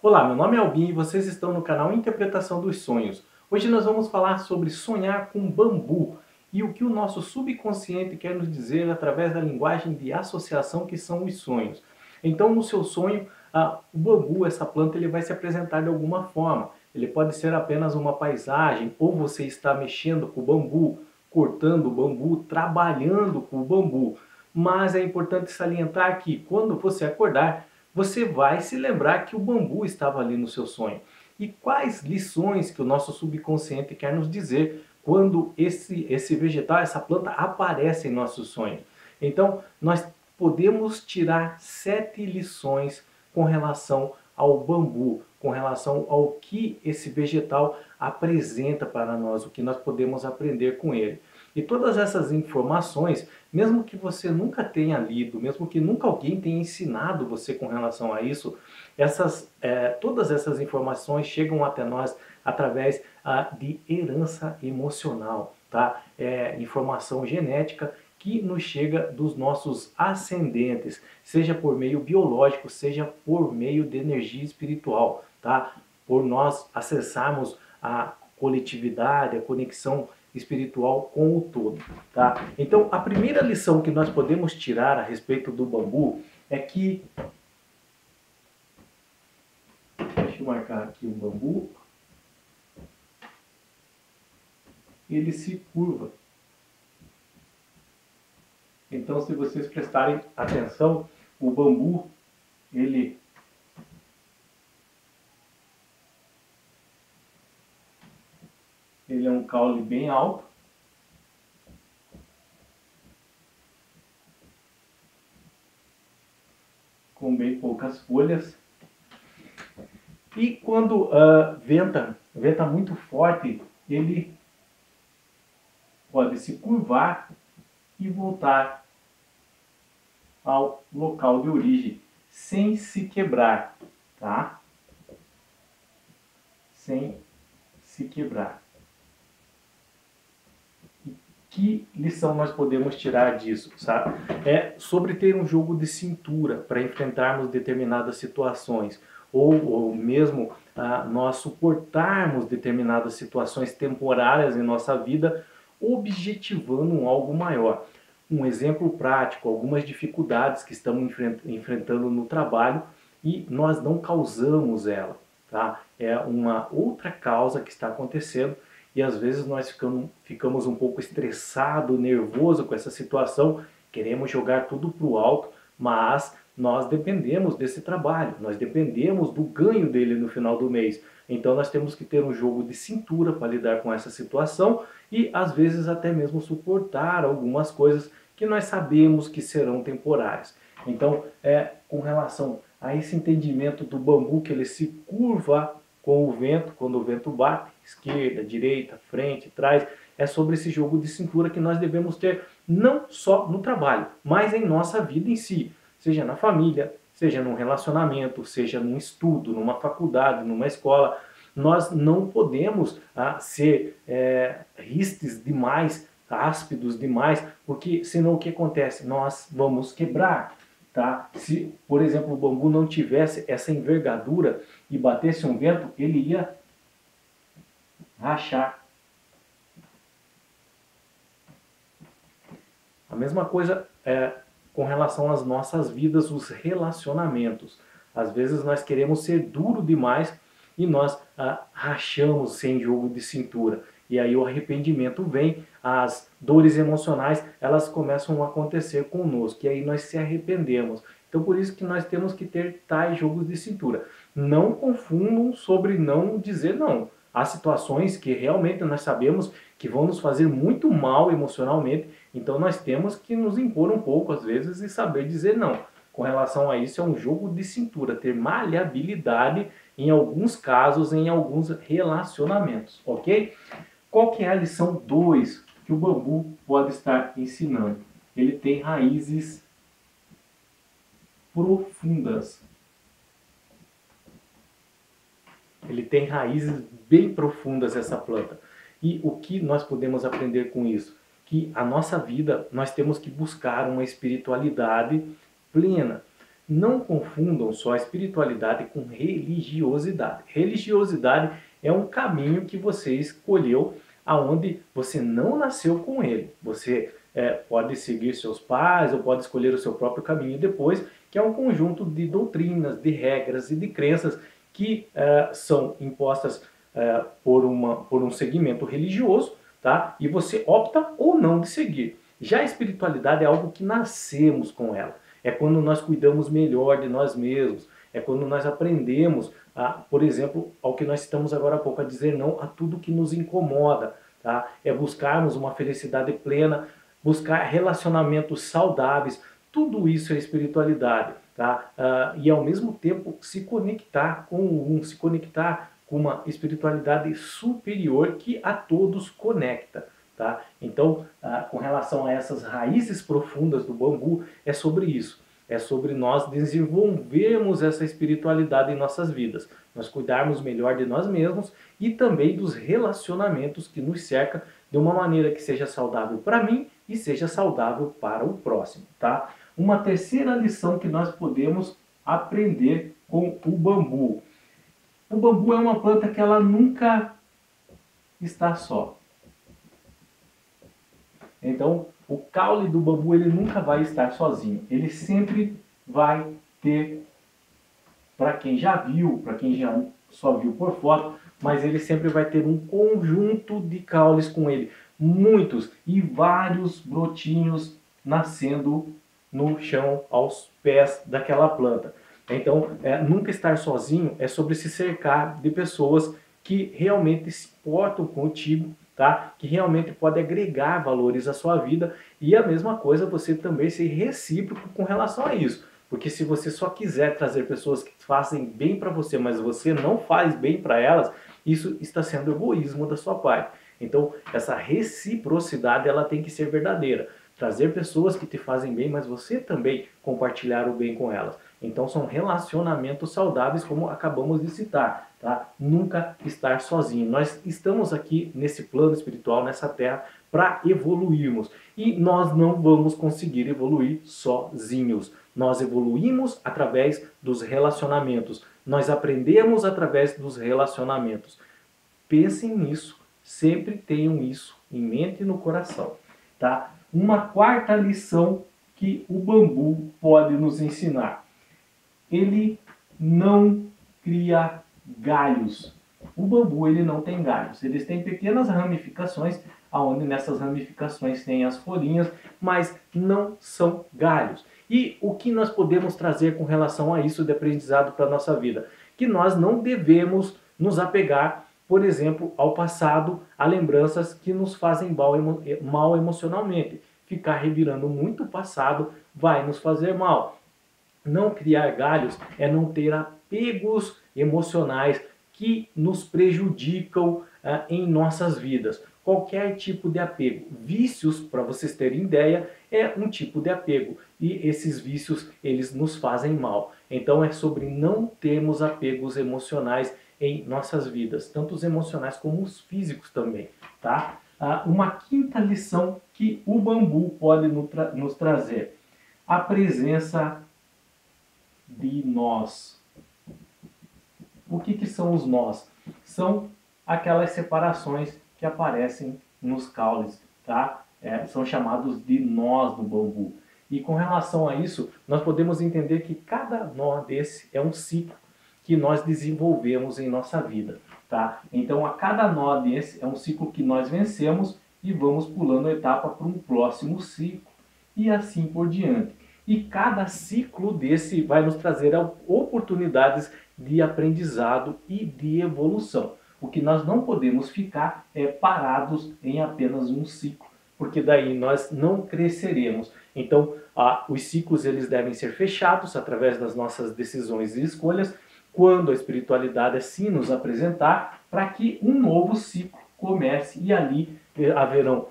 Olá, meu nome é Albin e vocês estão no canal Interpretação dos Sonhos. Hoje nós vamos falar sobre sonhar com bambu e o que o nosso subconsciente quer nos dizer através da linguagem de associação que são os sonhos. Então, no seu sonho, o bambu, essa planta, ele vai se apresentar de alguma forma. Ele pode ser apenas uma paisagem, ou você está mexendo com o bambu, cortando o bambu, trabalhando com o bambu. Mas é importante salientar que quando você acordar, você vai se lembrar que o bambu estava ali no seu sonho. E quais lições que o nosso subconsciente quer nos dizer quando esse vegetal, essa planta aparece em nosso sonho? Então, nós podemos tirar 7 lições com relação ao bambu, com relação ao que esse vegetal apresenta para nós, o que nós podemos aprender com ele. E todas essas informações, mesmo que você nunca tenha lido, mesmo que nunca alguém tenha ensinado você com relação a isso, todas essas informações chegam até nós através de herança emocional, tá? Informação genética que nos chega dos nossos ascendentes, seja por meio biológico, seja por meio de energia espiritual, tá? Por nós acessarmos a coletividade, a conexão espiritual com o todo, tá? Então, a primeira lição que nós podemos tirar a respeito do bambu é que... Deixa eu marcar aqui o bambu. Ele se curva. Então, se vocês prestarem atenção, o bambu, ele é um caule bem alto. Com bem poucas folhas. E quando venta muito forte, ele pode se curvar e voltar ao local de origem, sem se quebrar, tá? Sem se quebrar. Que lição nós podemos tirar disso, sabe? É sobre ter um jogo de cintura para enfrentarmos determinadas situações, ou mesmo nós suportarmos determinadas situações temporárias em nossa vida, objetivando algo maior. Um exemplo prático, algumas dificuldades que estamos enfrentando no trabalho e nós não causamos ela, tá? É uma outra causa que está acontecendo. E às vezes nós ficamos um pouco estressados, nervosos com essa situação, queremos jogar tudo para o alto, mas nós dependemos desse trabalho, nós dependemos do ganho dele no final do mês. Então nós temos que ter um jogo de cintura para lidar com essa situação e às vezes até mesmo suportar algumas coisas que nós sabemos que serão temporárias. Então, com relação a esse entendimento do bambu, que ele se curva com o vento, quando o vento bate, esquerda, direita, frente, trás, é sobre esse jogo de cintura que nós devemos ter não só no trabalho, mas em nossa vida em si, seja na família, seja num relacionamento, seja num estudo, numa faculdade, numa escola. Nós não podemos ser ríspidos demais, áspidos demais, porque senão o que acontece? Nós vamos quebrar. Tá? Se, por exemplo, o bambu não tivesse essa envergadura e batesse um vento, ele ia rachar. A mesma coisa com relação às nossas vidas, os relacionamentos. Às vezes nós queremos ser duro demais e nós rachamos sem jogo de cintura. E aí o arrependimento vem, as dores emocionais, elas começam a acontecer conosco. E aí nós se arrependemos. Então por isso que nós temos que ter tais jogos de cintura. Não confundam sobre não dizer não. Há situações que realmente nós sabemos que vão nos fazer muito mal emocionalmente. Então nós temos que nos impor um pouco às vezes e saber dizer não. Com relação a isso é um jogo de cintura, ter maleabilidade em alguns casos, em alguns relacionamentos, ok? Qual que é a lição 2 que o bambu pode estar ensinando? Ele tem raízes profundas. Ele tem raízes bem profundas, essa planta. E o que nós podemos aprender com isso? Que a nossa vida, nós temos que buscar uma espiritualidade plena. Não confundam só a espiritualidade com religiosidade. Religiosidade é um caminho que você escolheu, aonde você não nasceu com ele. Você pode seguir seus pais ou pode escolher o seu próprio caminho depois, que é um conjunto de doutrinas, de regras e de crenças que são impostas por um segmento religioso, tá? E você opta ou não de seguir. Já a espiritualidade é algo que nascemos com ela. É quando nós cuidamos melhor de nós mesmos. É quando nós aprendemos, por exemplo, ao que nós estamos agora há pouco, a dizer não a tudo que nos incomoda. Tá? É buscarmos uma felicidade plena, buscar relacionamentos saudáveis. Tudo isso é espiritualidade. Tá? E ao mesmo tempo se conectar com uma espiritualidade superior que a todos conecta. Tá? Então, com relação a essas raízes profundas do bambu, é sobre isso. É sobre nós desenvolvermos essa espiritualidade em nossas vidas. Nós cuidarmos melhor de nós mesmos e também dos relacionamentos que nos cercam de uma maneira que seja saudável para mim e seja saudável para o próximo. Tá? Uma terceira lição que nós podemos aprender com o bambu. O bambu é uma planta que ela nunca está só. Então, o caule do bambu ele nunca vai estar sozinho. Ele sempre vai ter, para quem já viu, para quem já só viu por foto, mas ele sempre vai ter um conjunto de caules com ele. Muitos e vários brotinhos nascendo no chão aos pés daquela planta. Então, nunca estar sozinho é sobre se cercar de pessoas que realmente se importam contigo, tá? Que realmente pode agregar valores à sua vida, e a mesma coisa você também ser recíproco com relação a isso. Porque se você só quiser trazer pessoas que fazem bem para você, mas você não faz bem para elas, isso está sendo egoísmo da sua parte. Então, essa reciprocidade ela tem que ser verdadeira. Trazer pessoas que te fazem bem, mas você também compartilhar o bem com elas. Então são relacionamentos saudáveis, como acabamos de citar, tá? Nunca estar sozinho. Nós estamos aqui nesse plano espiritual, nessa terra, para evoluirmos. E nós não vamos conseguir evoluir sozinhos. Nós evoluímos através dos relacionamentos. Nós aprendemos através dos relacionamentos. Pensem nisso, sempre tenham isso em mente e no coração, tá? Uma quarta lição que o bambu pode nos ensinar. Ele não cria galhos. O bambu ele não tem galhos. Eles têm pequenas ramificações, onde nessas ramificações tem as folhinhas, mas não são galhos. E o que nós podemos trazer com relação a isso de aprendizado para a nossa vida? Que nós não devemos nos apegar, por exemplo, ao passado, a lembranças que nos fazem mal emocionalmente. Ficar revirando muito o passado vai nos fazer mal. Não criar galhos é não ter apegos emocionais que nos prejudicam em nossas vidas. Qualquer tipo de apego. Vícios, para vocês terem ideia, é um tipo de apego. E esses vícios, eles nos fazem mal. Então é sobre não termos apegos emocionais em nossas vidas. Tanto os emocionais como os físicos também. Tá? Uma quinta lição que o bambu pode nos trazer. A presença de nós. O que são os nós? São aquelas separações que aparecem nos caules, tá? São chamados de nós do bambu. E com relação a isso, nós podemos entender que cada nó desse é um ciclo que nós desenvolvemos em nossa vida, tá? Então, a cada nó desse é um ciclo que nós vencemos e vamos pulando a etapa para um próximo ciclo e assim por diante. E cada ciclo desse vai nos trazer oportunidades de aprendizado e de evolução. O que nós não podemos ficar é parados em apenas um ciclo, porque daí nós não cresceremos. Então, os ciclos eles devem ser fechados através das nossas decisões e escolhas, quando a espiritualidade assim nos apresentar, para que um novo ciclo comece e ali haverão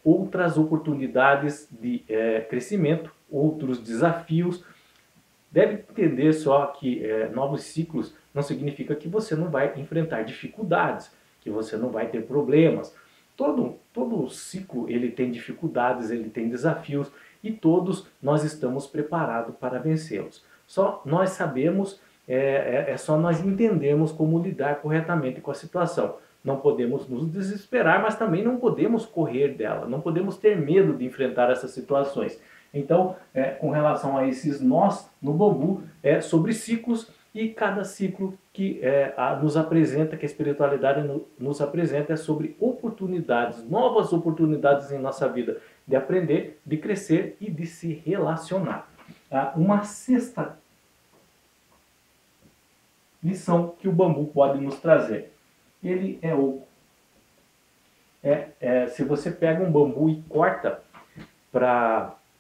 outras oportunidades de crescimento, outros desafios. Deve entender só que novos ciclos não significa que você não vai enfrentar dificuldades, que você não vai ter problemas. Todo ciclo ele tem dificuldades, ele tem desafios e todos nós estamos preparados para vencê-los. Só nós sabemos, só nós entendemos como lidar corretamente com a situação. Não podemos nos desesperar, mas também não podemos correr dela, não podemos ter medo de enfrentar essas situações. Então, com relação a esses nós no bambu, é sobre ciclos, e cada ciclo que nos apresenta, que a espiritualidade nos apresenta, é sobre oportunidades, novas oportunidades em nossa vida, de aprender, de crescer e de se relacionar. Uma sexta lição que o bambu pode nos trazer. Ele é oco. Se você pega um bambu e corta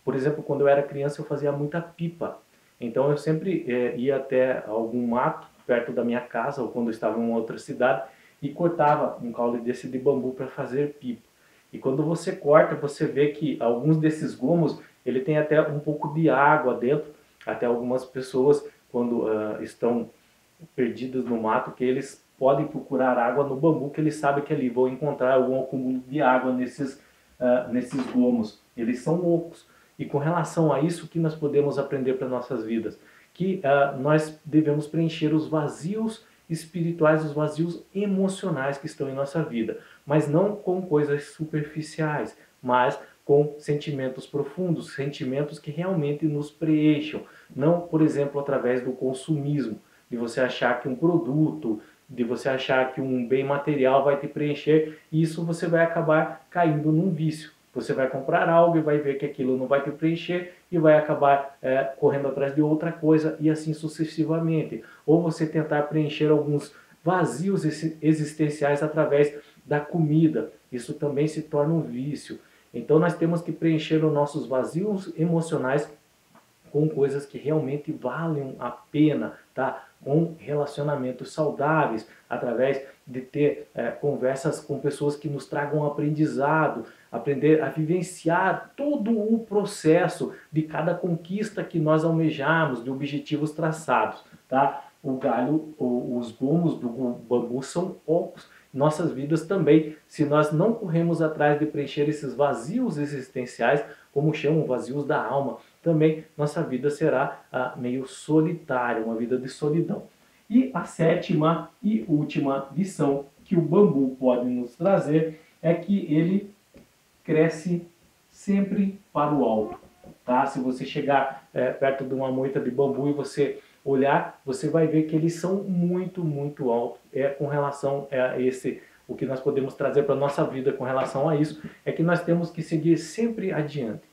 por exemplo, quando eu era criança eu fazia muita pipa. Então eu sempre ia até algum mato perto da minha casa ou quando eu estava em uma outra cidade e cortava um caule desse de bambu para fazer pipa. E quando você corta, você vê que alguns desses gomos, ele tem até um pouco de água dentro. Até algumas pessoas, quando estão perdidas no mato, que eles podem procurar água no bambu, que eles sabem que ali vão encontrar algum acúmulo de água nesses gomos. Eles são ocos. E com relação a isso, o que nós podemos aprender para nossas vidas? Que nós devemos preencher os vazios espirituais, os vazios emocionais que estão em nossa vida. Mas não com coisas superficiais, mas com sentimentos profundos, sentimentos que realmente nos preencham. Não, por exemplo, através do consumismo, de você achar que um produto, de você achar que um bem material vai te preencher, e isso você vai acabar caindo num vício. Você vai comprar algo e vai ver que aquilo não vai te preencher e vai acabar correndo atrás de outra coisa e assim sucessivamente. Ou você tentar preencher alguns vazios existenciais através da comida. Isso também se torna um vício. Então nós temos que preencher os nossos vazios emocionais com coisas que realmente valem a pena, tá? Com relacionamentos saudáveis, através de ter conversas com pessoas que nos tragam aprendizado, aprender a vivenciar todo o processo de cada conquista que nós almejamos, de objetivos traçados, tá? O galho, os gomos do bambu são ocos. Nossas vidas também, se nós não corremos atrás de preencher esses vazios existenciais, como chamam, vazios da alma, também nossa vida será meio solitária, uma vida de solidão. E a sétima e última lição que o bambu pode nos trazer é que ele cresce sempre para o alto. Tá? Se você chegar perto de uma moita de bambu e você olhar, você vai ver que eles são muito, muito altos. Com relação a o que nós podemos trazer para a nossa vida com relação a isso, é que nós temos que seguir sempre adiante.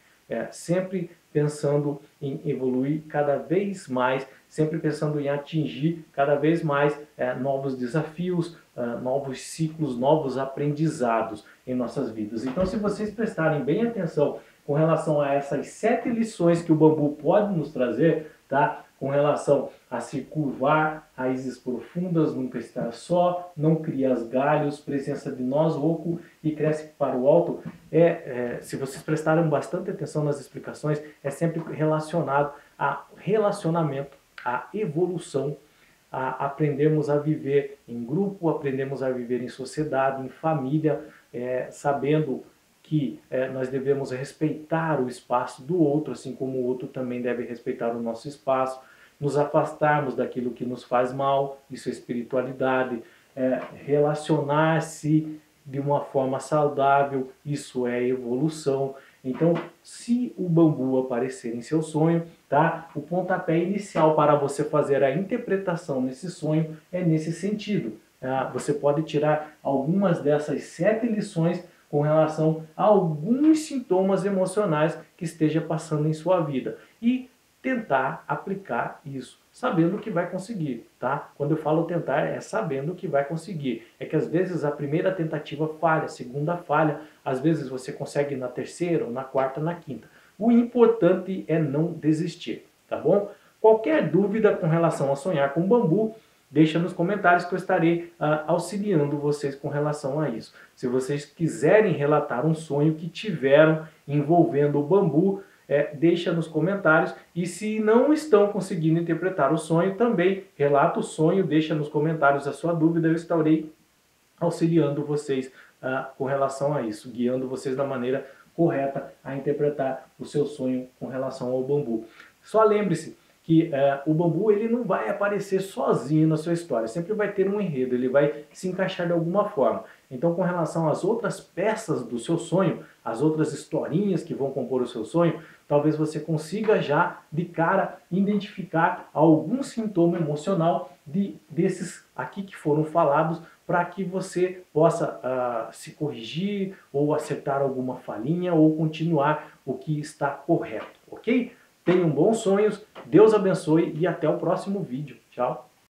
Sempre pensando em evoluir cada vez mais, sempre pensando em atingir cada vez mais novos desafios, novos ciclos, novos aprendizados em nossas vidas. Então, se vocês prestarem bem atenção com relação a essas 7 lições que o bambu pode nos trazer, tá? Com relação a se curvar, raízes profundas, nunca estar só, não criar galhos, presença de nós, oco e cresce para o alto. Se vocês prestarem bastante atenção nas explicações, é sempre relacionado a relacionamento, a evolução, a aprendermos a viver em grupo, aprendemos a viver em sociedade, em família, sabendo que nós devemos respeitar o espaço do outro, assim como o outro também deve respeitar o nosso espaço, nos afastarmos daquilo que nos faz mal, isso é espiritualidade, relacionar-se de uma forma saudável, isso é evolução. Então, se o bambu aparecer em seu sonho, tá? O pontapé inicial para você fazer a interpretação nesse sonho é nesse sentido. Você pode tirar algumas dessas 7 lições com relação a alguns sintomas emocionais que esteja passando em sua vida e tentar aplicar isso, sabendo que vai conseguir, tá? Quando eu falo tentar, é sabendo que vai conseguir. É que às vezes a primeira tentativa falha, a segunda falha, às vezes você consegue na terceira, na quarta, na quinta. O importante é não desistir, tá bom? Qualquer dúvida com relação a sonhar com bambu, deixa nos comentários que eu estarei auxiliando vocês com relação a isso. Se vocês quiserem relatar um sonho que tiveram envolvendo o bambu, deixa nos comentários. E se não estão conseguindo interpretar o sonho, também relata o sonho, deixa nos comentários a sua dúvida. Eu estarei auxiliando vocês com relação a isso, guiando vocês da maneira correta a interpretar o seu sonho com relação ao bambu. Só lembre-se que o bambu ele não vai aparecer sozinho na sua história, sempre vai ter um enredo, ele vai se encaixar de alguma forma. Então, com relação às outras peças do seu sonho, as outras historinhas que vão compor o seu sonho, talvez você consiga já de cara identificar algum sintoma emocional desses aqui que foram falados, para que você possa se corrigir ou acertar alguma falhinha ou continuar o que está correto, ok? Tenham bons sonhos, Deus abençoe e até o próximo vídeo. Tchau!